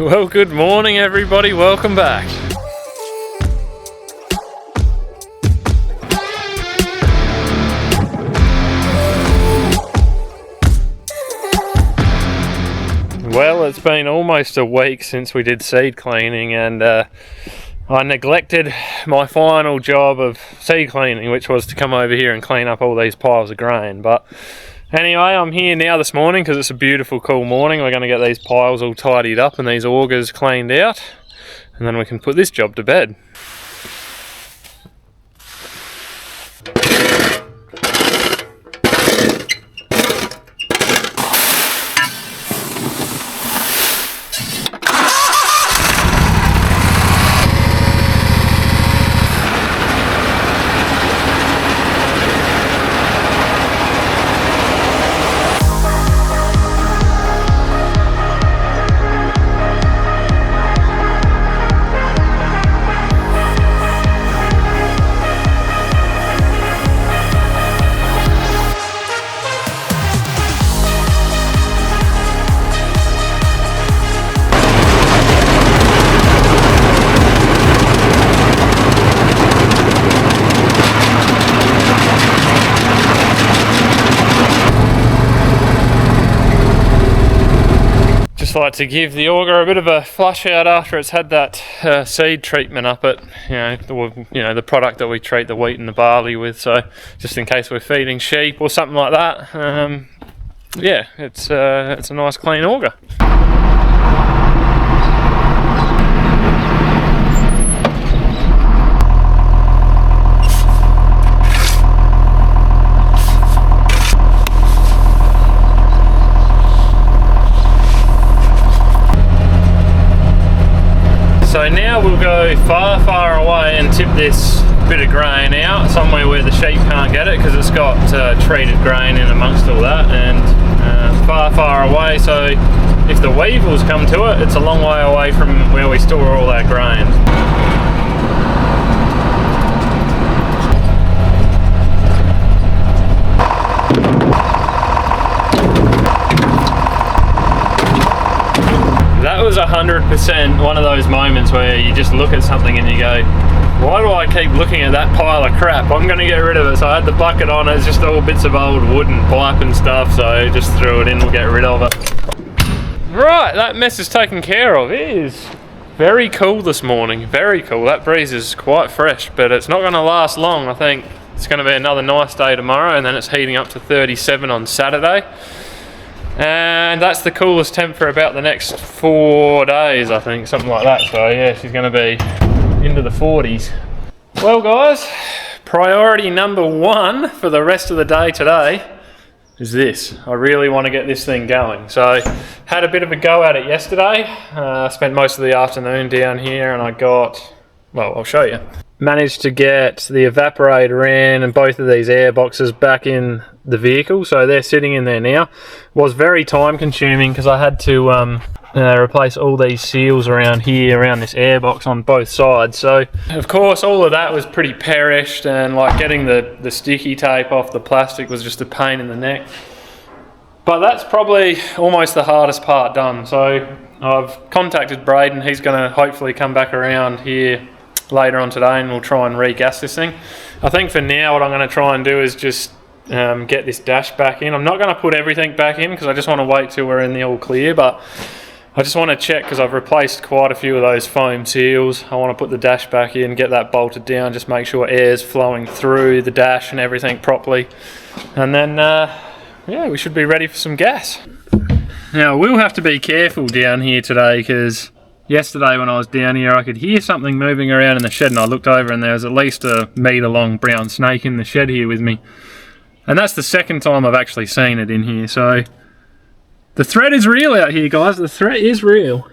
Well, good morning everybody, welcome back. Well, it's been almost a week since we did seed cleaning, and I neglected my final job of seed cleaning, which was to come over here and clean up all these piles of grain. But anyway, I'm here now this morning because it's a beautiful cool morning. We're going to get these piles all tidied up and these augers cleaned out, and then we can put this job to bed. Just like to give the auger a bit of a flush out after it's had that seed treatment up it, the product that we treat the wheat and the barley with. So just in case we're feeding sheep or something like that, yeah, it's a nice clean auger. So now we'll go far away and tip this bit of grain out somewhere where the sheep can't get it, because it's got treated grain in amongst all that, and far away, so if the weevils come to it, it's a long way away from where we store all our grain. That was 100% one of those moments where you just look at something and you go, why do I keep looking at that pile of crap? I'm going to get rid of it. So I had the bucket on, it's just all bits of old wood and pipe and stuff, so I just threw it in and get rid of it. Right, that mess is taken care of. It is very cool this morning, very cool. That breeze is quite fresh, but it's not going to last long. I think it's going to be another nice day tomorrow, and then it's heating up to 37 on Saturday. And that's the coolest temp for about the next 4 days, I think, something like that. So yeah, she's going to be into the 40s. Well guys, priority number one for the rest of the day today is this. I really want to get this thing going. So had a bit of a go at it yesterday. I spent most of the afternoon down here, and I got, well, I'll show you. Managed to get the evaporator in and both of these air boxes back in the vehicle, so they're sitting in there now. Was very time consuming because I had to replace all these seals around here, around this air box on both sides. So of course all of that was pretty perished, and like getting the sticky tape off the plastic was just a pain in the neck. But that's probably almost the hardest part done. So I've contacted Braden. He's going to hopefully come back around here later on today, and we'll try and re-gas this thing. I think for now what I'm going to try and do is just get this dash back in. I'm not going to put everything back in because I just want to wait till we're in the all clear, but I just want to check because I've replaced quite a few of those foam seals. I want to put the dash back in, get that bolted down, just make sure air's flowing through the dash and everything properly, and then yeah, we should be ready for some gas. Now we'll have to be careful down here today because yesterday when I was down here I could hear something moving around in the shed, and I looked over and there was at least a metre long brown snake in the shed here with me. And that's the second time I've actually seen it in here, so the threat is real out here, guys. The threat is real.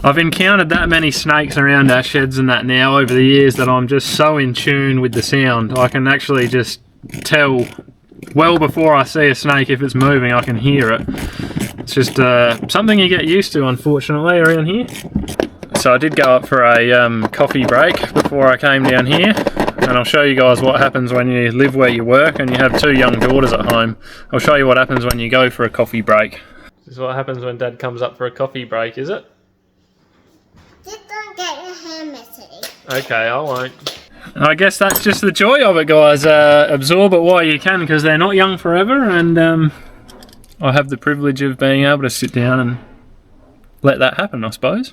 I've encountered that many snakes around our sheds and that now over the years that I'm just so in tune with the sound. I can actually just tell well before I see a snake if it's moving. I can hear it. It's just something you get used to, unfortunately, around here. So I did go up for a coffee break before I came down here, and I'll show you guys what happens when you live where you work and you have two young daughters at home. I'll show you what happens when you go for a coffee break. This is what happens when Dad comes up for a coffee break, is it? Just don't get your hair messy. Okay, I won't. I guess that's just the joy of it, guys. Absorb it while you can, because they're not young forever, and I have the privilege of being able to sit down and let that happen, I suppose.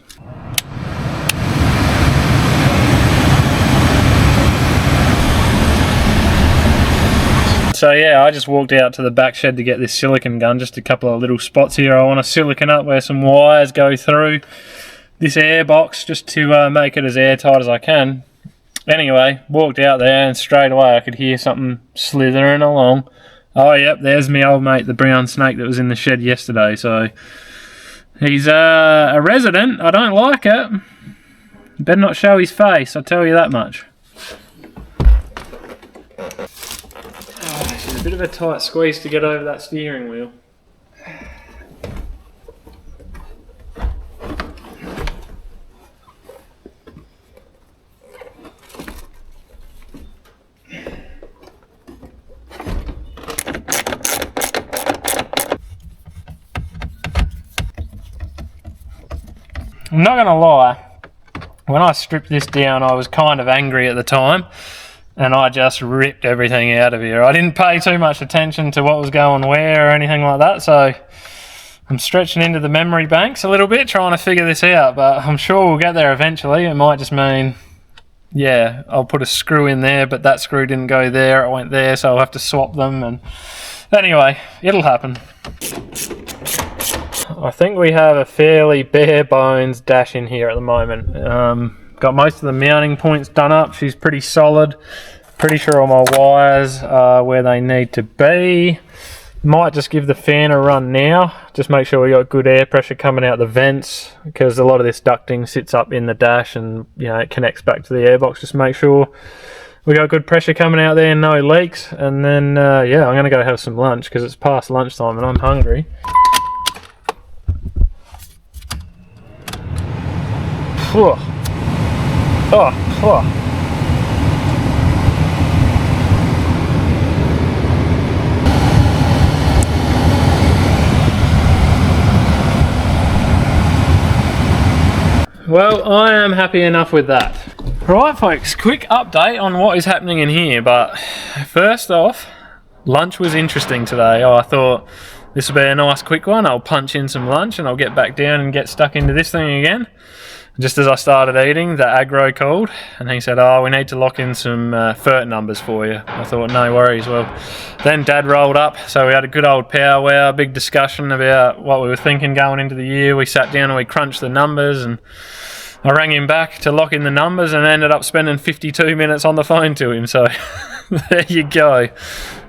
So yeah, I just walked out to the back shed to get this silicone gun. Just a couple of little spots here I want to silicone up where some wires go through this air box, just to make it as airtight as I can. Anyway, walked out there and straight away I could hear something slithering along. Oh yep, there's my old mate, the brown snake that was in the shed yesterday. So he's a resident. I don't like it. Better not show his face, I'll tell you that much. She's a bit of a tight squeeze to get over that steering wheel. I'm not gonna lie, when I stripped this down I was kind of angry at the time, and I just ripped everything out of here. I didn't pay too much attention to what was going where or anything like that, so I'm stretching into the memory banks a little bit trying to figure this out, but I'm sure we'll get there eventually. It might just mean, yeah, I'll put a screw in there, but that screw didn't go there, it went there, so I'll have to swap them, and anyway, it'll happen. I think we have a fairly bare bones dash in here at the moment. Got most of the mounting points done up. She's pretty solid. Pretty sure all my wires are where they need to be. Might just give the fan a run now. Just make sure we got good air pressure coming out the vents, because a lot of this ducting sits up in the dash and it connects back to the airbox. Just make sure we got good pressure coming out there and no leaks. And then yeah, I'm gonna go have some lunch because it's past lunchtime and I'm hungry. Well, I am happy enough with that. Right folks, quick update on what is happening in here, but first off, lunch was interesting today. I thought this would be a nice quick one. I'll punch in some lunch and I'll get back down and get stuck into this thing again. Just as I started eating, the aggro called and he said, oh, we need to lock in some FERT numbers for you. I thought, no worries. Well, then Dad rolled up, so we had a good old powwow, big discussion about what we were thinking going into the year. We sat down and we crunched the numbers, and I rang him back to lock in the numbers and ended up spending 52 minutes on the phone to him. So there you go.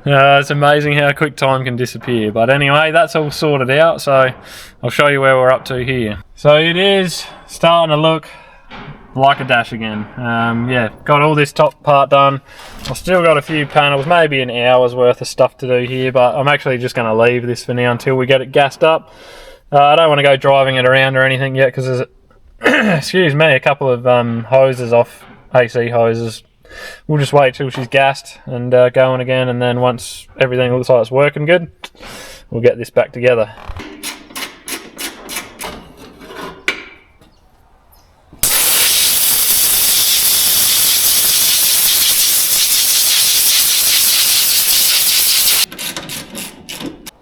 It's amazing how quick time can disappear. But anyway, that's all sorted out, so I'll show you where we're up to here. So it is starting to look like a dash again. Yeah, got all this top part done. I've still got a few panels, maybe an hour's worth of stuff to do here, but I'm actually just going to leave this for now until we get it gassed up. I don't want to go driving it around or anything yet because there's excuse me, a couple of hoses off, AC hoses. We'll just wait till she's gassed and going again, and then once everything looks like it's working good, we'll get this back together.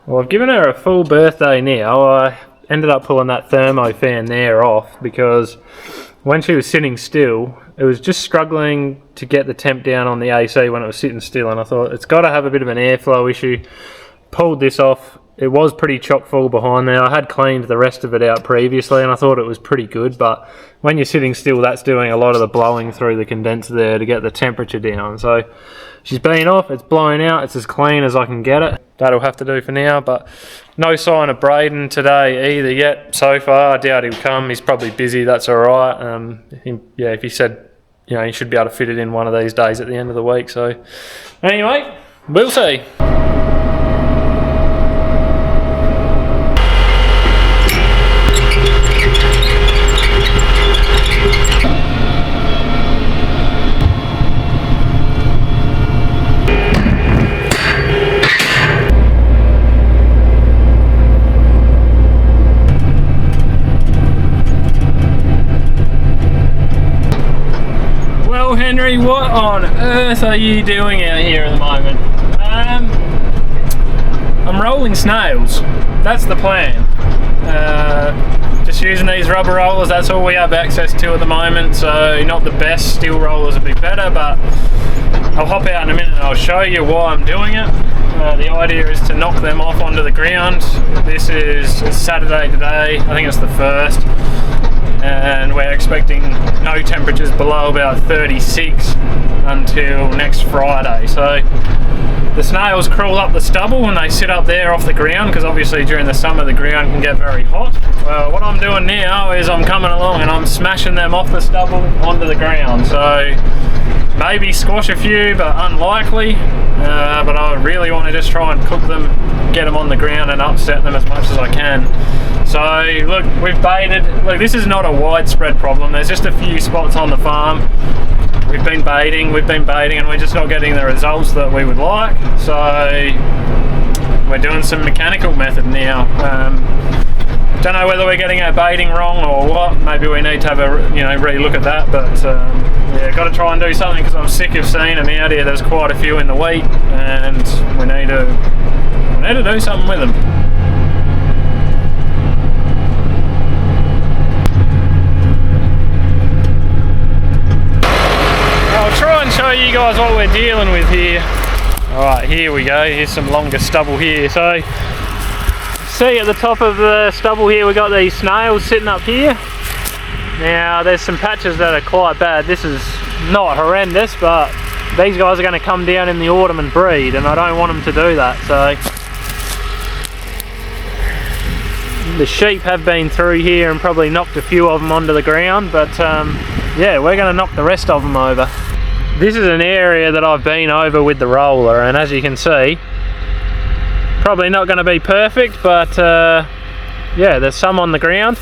Well, I've given her a full birthday now. I ended up pulling that thermo fan there off because when she was sitting still, it was just struggling to get the temp down on the AC when it was sitting still, and I thought it's got to have a bit of an airflow issue. Pulled this off. It was pretty chock full behind there. I had cleaned the rest of it out previously and I thought it was pretty good, but when you're sitting still, that's doing a lot of the blowing through the condenser there to get the temperature down. So she's been off, it's blowing out, it's as clean as I can get it. That'll have to do for now, but no sign of Braden today either yet so far. I doubt he'll come. He's probably busy, that's alright. Yeah, if he said, he should be able to fit it in one of these days at the end of the week. So anyway, we'll see. Henry, what on earth are you doing out here at the moment? I'm rolling snails. That's the plan. Just using these rubber rollers, that's all we have access to at the moment, so not the best. Steel rollers would be better, but I'll hop out in a minute and I'll show you why I'm doing it. The idea is to knock them off onto the ground. This is Saturday today, I think it's the 1st, and we're expecting no temperatures below about 36 until next Friday. So the snails crawl up the stubble and they sit up there off the ground, because obviously during the summer the ground can get very hot. Well, what I'm doing now is I'm coming along and I'm smashing them off the stubble onto the ground. So maybe squash a few, but unlikely. But I really want to just try and cook them, get them on the ground and upset them as much as I can. So look, we've baited. Look, this is not a widespread problem. There's just a few spots on the farm. We've been baiting, and we're just not getting the results that we would like. So we're doing some mechanical method now. Don't know whether we're getting our baiting wrong or what. Maybe we need to have a re-look at that. But yeah, got to try and do something, because I'm sick of seeing them out here. There's quite a few in the wheat, and we need to do something with them. Try and show you guys what we're dealing with here. Alright, here we go. Here's some longer stubble here. So, see at the top of the stubble here, we've got these snails sitting up here. Now, there's some patches that are quite bad. This is not horrendous, but these guys are going to come down in the autumn and breed, and I don't want them to do that. So, the sheep have been through here and probably knocked a few of them onto the ground, but yeah, we're going to knock the rest of them over. This is an area that I've been over with the roller, and as you can see, probably not going to be perfect, but yeah, there's some on the ground.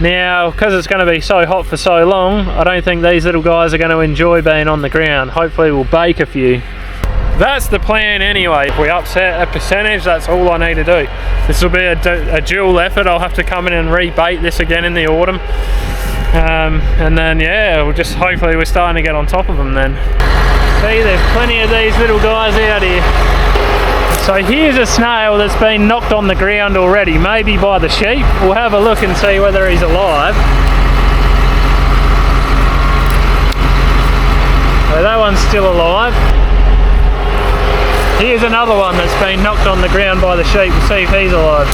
Now, because it's going to be so hot for so long, I don't think these little guys are going to enjoy being on the ground. Hopefully we'll bake a few. That's the plan anyway. If we upset a percentage, that's all I need to do. This will be a dual effort. I'll have to come in and rebait this again in the autumn. And then yeah, hopefully we're starting to get on top of them then. See, there's plenty of these little guys out here. So here's a snail that's been knocked on the ground already, maybe by the sheep. We'll have a look and see whether he's alive. So that one's still alive. Here's another one that's been knocked on the ground by the sheep. We'll see if he's alive.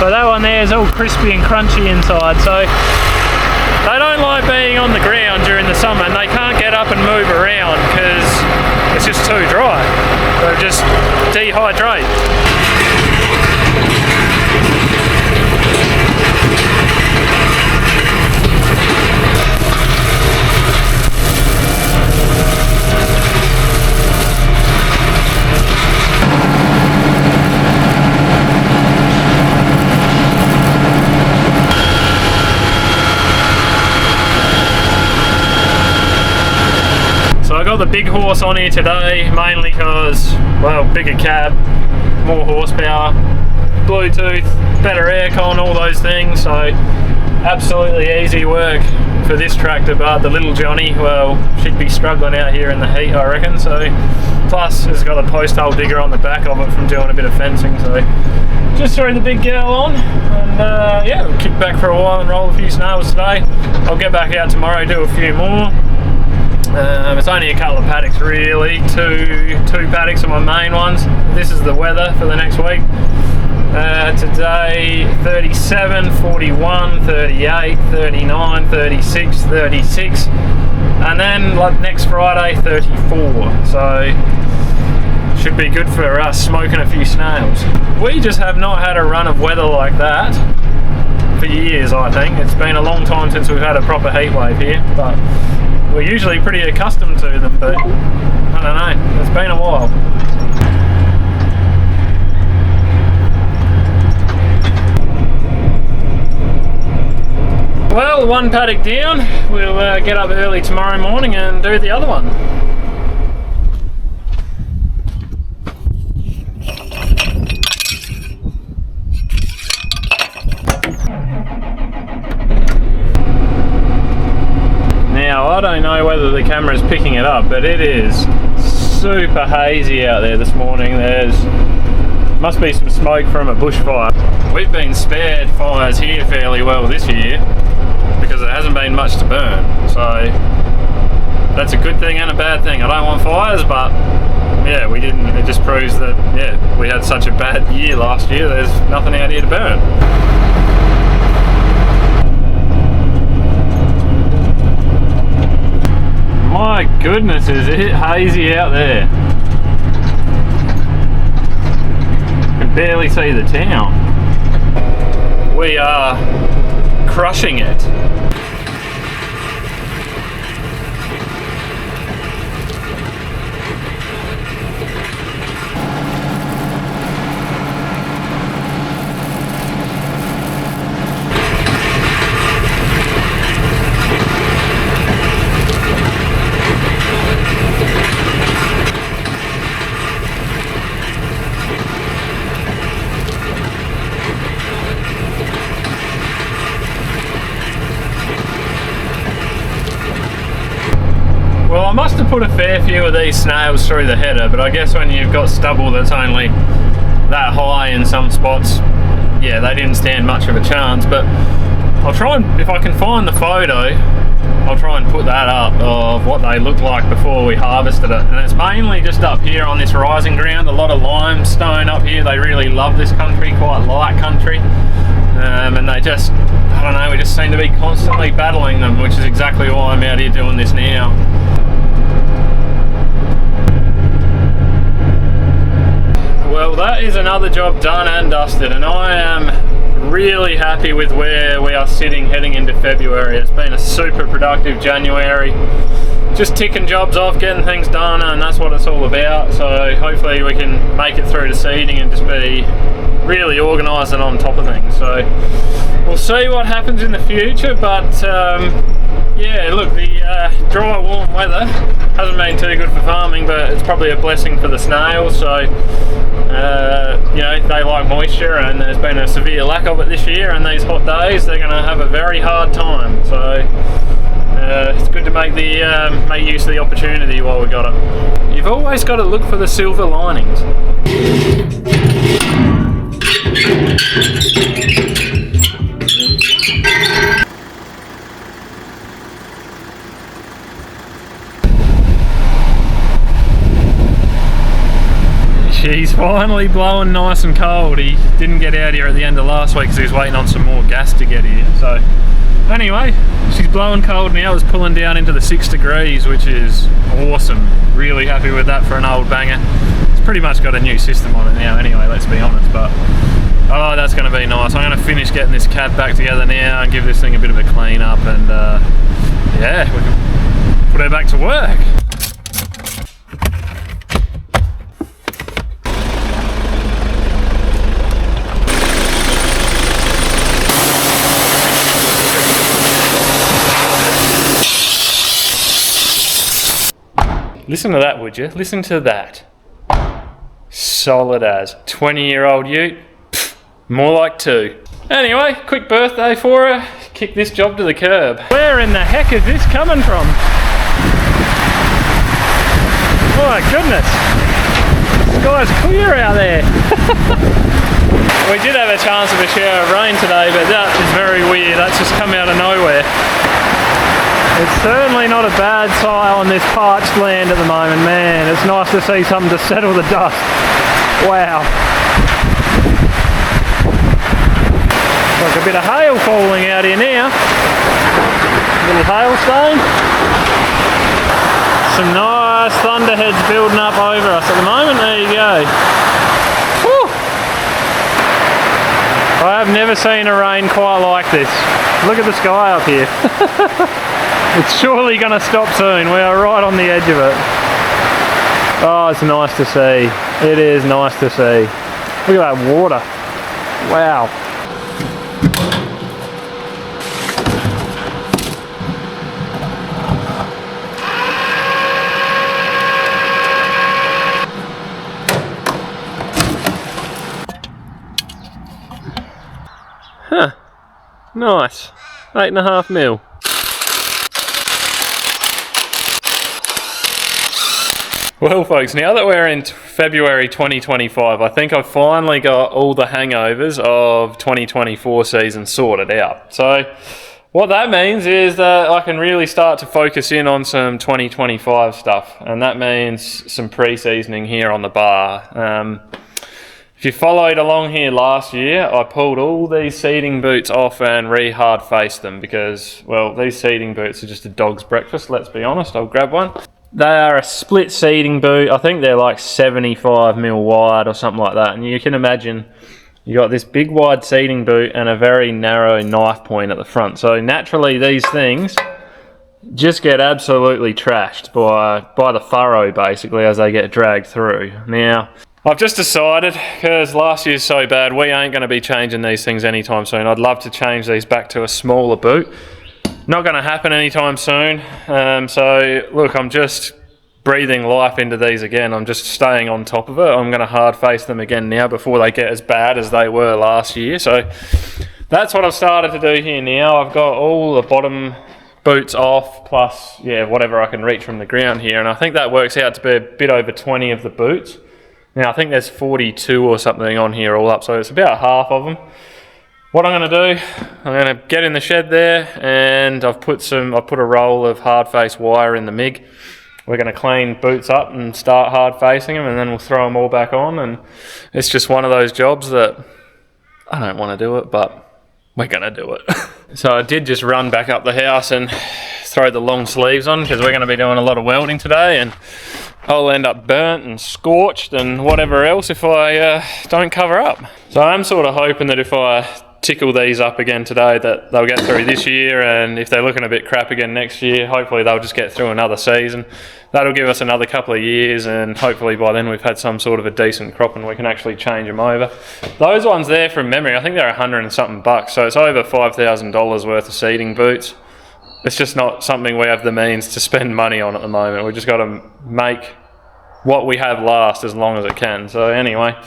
So that one there is all crispy and crunchy inside. So they don't like being on the ground during the summer, and they can't get up and move around because it's just too dry. They just dehydrate. I got the big horse on here today, mainly because, well, bigger cab, more horsepower, Bluetooth, better aircon, all those things. So absolutely easy work for this tractor, but the little Johnny, well, she'd be struggling out here in the heat, I reckon. So plus it's got a post hole digger on the back of it from doing a bit of fencing. So just throw the big girl on, and yeah, we'll kick back for a while and roll a few snails today. I'll get back out tomorrow, do a few more. It's only a couple of paddocks really, two paddocks are my main ones. This is the weather for the next week. Today 37, 41, 38, 39, 36, 36, and then like next Friday 34. So should be good for us smoking a few snails. We just have not had a run of weather like that for years, I think. It's been a long time since we've had a proper heat wave here, but we're usually pretty accustomed to them, but I don't know, it's been a while. Well, one paddock down, we'll get up early tomorrow morning and do the other one. I don't know whether the camera's picking it up, but it is super hazy out there this morning. There's must be some smoke from a bushfire. We've been spared fires here fairly well this year because there hasn't been much to burn. So that's a good thing and a bad thing. I don't want fires, but yeah, we didn't. It just proves that, yeah, we had such a bad year last year. There's nothing out here to burn. My goodness, is it hazy out there? You can barely see the town. We are crushing it. Well, I must have put a fair few of these snails through the header, but I guess when you've got stubble that's only that high in some spots, yeah, they didn't stand much of a chance. But I'll try and, if I can find the photo, I'll try and put that up of what they looked like before we harvested it. And it's mainly just up here on this rising ground, a lot of limestone up here. They really love this country, quite light country. And they just, I don't know, we just seem to be constantly battling them, which is exactly why I'm out here doing this now. Well, that is another job done and dusted, and I am really happy with where we are sitting heading into February. It's been a super productive January, just ticking jobs off, getting things done, and that's what it's all about. So hopefully we can make it through to seeding and just be really organised and on top of things. So we'll see what happens in the future, but yeah, look, the dry, warm weather hasn't been too good for farming, but it's probably a blessing for the snails. So you know, they like moisture, and there's been a severe lack of it this year, and these hot days they're going to have a very hard time. So it's good to make use of the opportunity while we got it. You've always got to look for the silver linings. She's finally blowing nice and cold. He didn't get out here at the end of last week because he was waiting on some more gas to get here. So anyway, she's blowing cold now. It's pulling down into the 6 degrees, which is awesome. Really happy with that for an old banger. It's pretty much got a new system on it now anyway, let's be honest, but oh, that's going to be nice. I'm going to finish getting this cab back together now and give this thing a bit of a clean up, and yeah, we can put her back to work. Listen to that, would you? Listen to that. Solid as. 20-year-old ute? Pfft, more like 2. Anyway, quick birthday for her. Kick this job to the curb. Where in the heck is this coming from? Oh my goodness. The sky's clear out there. We did have a chance of a shower of rain today, but that is very weird. That's just come out of nowhere. It's certainly not a bad sight on this parched land at the moment, man. It's nice to see something to settle the dust. Wow. Like a bit of hail falling out here now. A little hailstone. Some nice thunderheads building up over us at the moment. There you go. Whew. I have never seen a rain quite like this. Look at the sky up here. It's surely going to stop soon. We are right on the edge of it. Oh, it's nice to see. It is nice to see. Look at that water. Wow. Huh. Nice. 8.5 mil. Well folks, now that we're in February 2025, I think I've finally got all the hangovers of 2024 season sorted out. So what that means is that I can really start to focus in on some 2025 stuff, and that means some pre-seasoning here on the bar. If you followed along here last year, I pulled all these seeding boots off and re-hard faced them because, well, these seeding boots are just a dog's breakfast, let's be honest. I'll grab one. They are a split seeding boot. I think they're like 75mm wide or something like that. And you can imagine you got this big wide seeding boot and a very narrow knife point at the front. So naturally these things just get absolutely trashed by the furrow basically as they get dragged through. Now, I've just decided, because last year's so bad, we ain't going to be changing these things anytime soon. I'd love to change these back to a smaller boot. Not going to happen anytime soon. So look, I'm just breathing life into these again. I'm just staying on top of it. I'm going to hard face them again now before they get as bad as they were last year. So that's what I've started to do here now. I've got all the bottom boots off, plus whatever I can reach from the ground here, and I think that works out to be a bit over 20 of the boots. Now I think there's 42 or something on here all up, so it's about half of them. What I'm going to do, I'm going to get in the shed there, and I've put a roll of hard face wire in the MIG. We're going to clean boots up and start hard facing them, and then we'll throw them all back on. And it's just one of those jobs that I don't want to do it, but we're going to do it. So I did just run back up the house and throw the long sleeves on because we're going to be doing a lot of welding today, and I'll end up burnt and scorched and whatever else if I don't cover up. So I'm sort of hoping that if I tickle these up again today that they'll get through this year, and if they're looking a bit crap again next year, hopefully they'll just get through another season. That'll give us another couple of years, and hopefully by then we've had some sort of a decent crop and we can actually change them over. Those ones there, from memory, I think they're $100 and something bucks, so it's over $5,000 worth of seeding boots. It's just not something we have the means to spend money on at the moment. We've just got to make what we have last as long as it can. So anyway,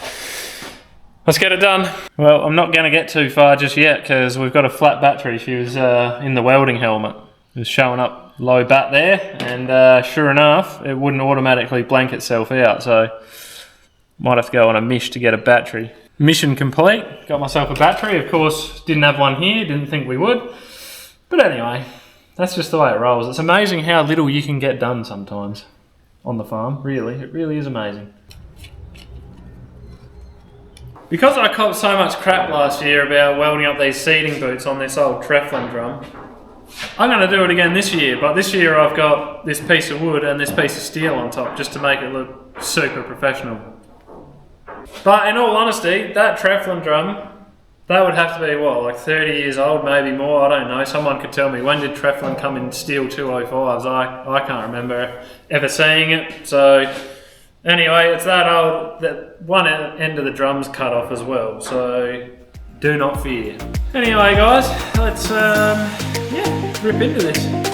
let's get it done. Well, I'm not going to get too far just yet because we've got a flat battery. She was in the welding helmet. It was showing up low bat there, and sure enough, it wouldn't automatically blank itself out. So might have to go on a mish to get a battery. Mission complete. Got myself a battery. Of course, didn't have one here. Didn't think we would. But anyway, that's just the way it rolls. It's amazing how little you can get done sometimes on the farm. Really, it really is amazing. Because I copped so much crap last year about welding up these seeding boots on this old Teflon drum, I'm going to do it again this year, but this year I've got this piece of wood and this piece of steel on top just to make it look super professional. But in all honesty, that Teflon drum, that would have to be, what, like 30 years old, maybe more, I don't know. Someone could tell me, when did Teflon come in steel 205s? I can't remember ever seeing it. So anyway, it's that old, that one end of the drum's cut off as well, so do not fear. Anyway guys, let's rip into this.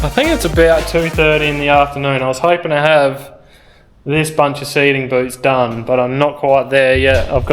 I think it's about 2:30 in the afternoon. I was hoping to have this bunch of seeding boots done, but I'm not quite there yet. I've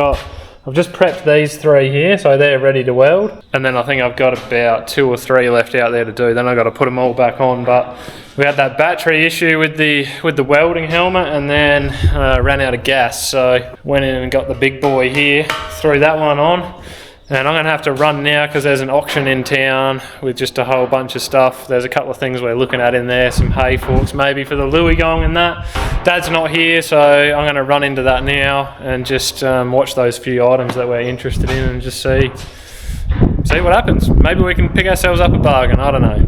just prepped these three here, so they're ready to weld. And then I think I've got about 2 or 3 left out there to do. Then I've got to put them all back on. But we had that battery issue with the welding helmet, and then ran out of gas. So went in and got the big boy here, threw that one on. And I'm going to have to run now because there's an auction in town with just a whole bunch of stuff. There's a couple of things we're looking at in there, some hay forks maybe for the Louis gong and that. Dad's not here, so I'm going to run into that now and just watch those few items that we're interested in and just see what happens. Maybe we can pick ourselves up a bargain, I don't know.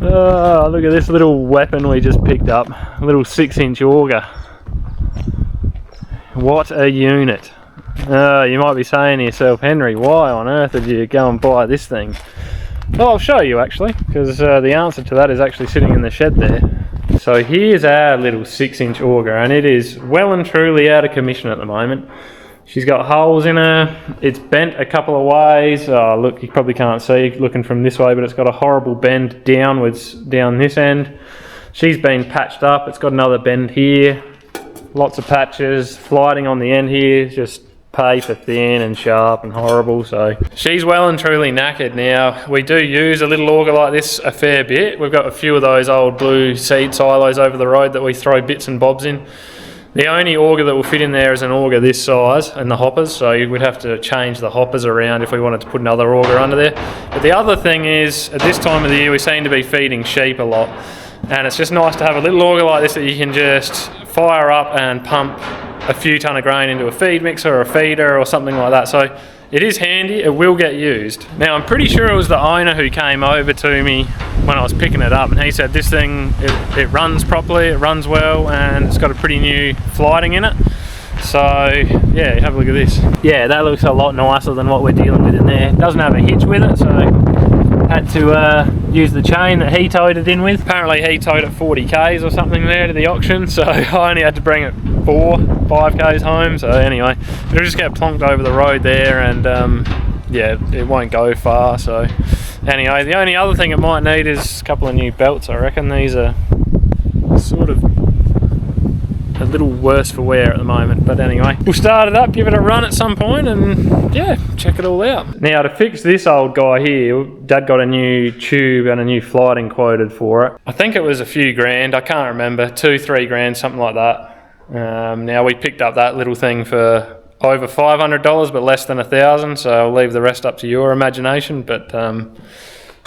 Oh, look at this little weapon we just picked up. A little 6-inch auger. What a unit. You might be saying to yourself, Henry, why on earth did you go and buy this thing? Well, I'll show you actually, because the answer to that is actually sitting in the shed there. So here's our little 6-inch auger, and it is well and truly out of commission at the moment. She's got holes in her, it's bent a couple of ways. Oh look, you probably can't see looking from this way, but it's got a horrible bend downwards down this end. She's been patched up, it's got another bend here. Lots of patches, flighting on the end here, just paper thin and sharp and horrible. So she's well and truly knackered now. We do use a little auger like this a fair bit. We've got a few of those old blue seed silos over the road that we throw bits and bobs in. The only auger that will fit in there is an auger this size and the hoppers, so we'd have to change the hoppers around if we wanted to put another auger under there. But the other thing is, at this time of the year we seem to be feeding sheep a lot, and it's just nice to have a little auger like this that you can just fire up and pump a few ton of grain into a feed mixer or a feeder or something like that. So it is handy, it will get used. Now I'm pretty sure it was the owner who came over to me when I was picking it up, and he said this thing, it runs properly, it runs well, and it's got a pretty new flighting in it. So yeah, have a look at this. Yeah, that looks a lot nicer than what we're dealing with in there. It doesn't have a hitch with it, so had to use the chain that he towed it in with. Apparently he towed it 40 k's or something there to the auction, so I only had to bring it 5 k's home. So anyway, it'll just get plonked over the road there, and yeah, it won't go far. So anyway, the only other thing it might need is a couple of new belts. I reckon these are sort of a little worse for wear at the moment, but anyway, we'll start it up, give it a run at some point, and yeah, check it all out. Now to fix this old guy here, Dad got a new tube and a new flighting quoted for it. I think it was a few grand, I can't remember, 2-3 grand, something like that. Now we picked up that little thing for over $500 but less than 1,000, so I'll leave the rest up to your imagination, but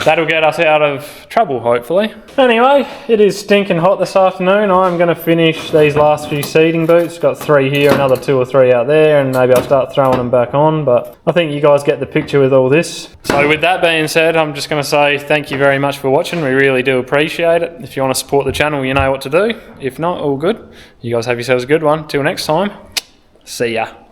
that'll get us out of trouble, hopefully. Anyway, it is stinking hot this afternoon. I'm going to finish these last few seeding boots. Got 3 here, another 2 or 3 out there, and maybe I'll start throwing them back on, but I think you guys get the picture with all this. So with that being said, I'm just going to say thank you very much for watching. We really do appreciate it. If you want to support the channel, you know what to do. If not, all good. You guys have yourselves a good one. Till next time, see ya.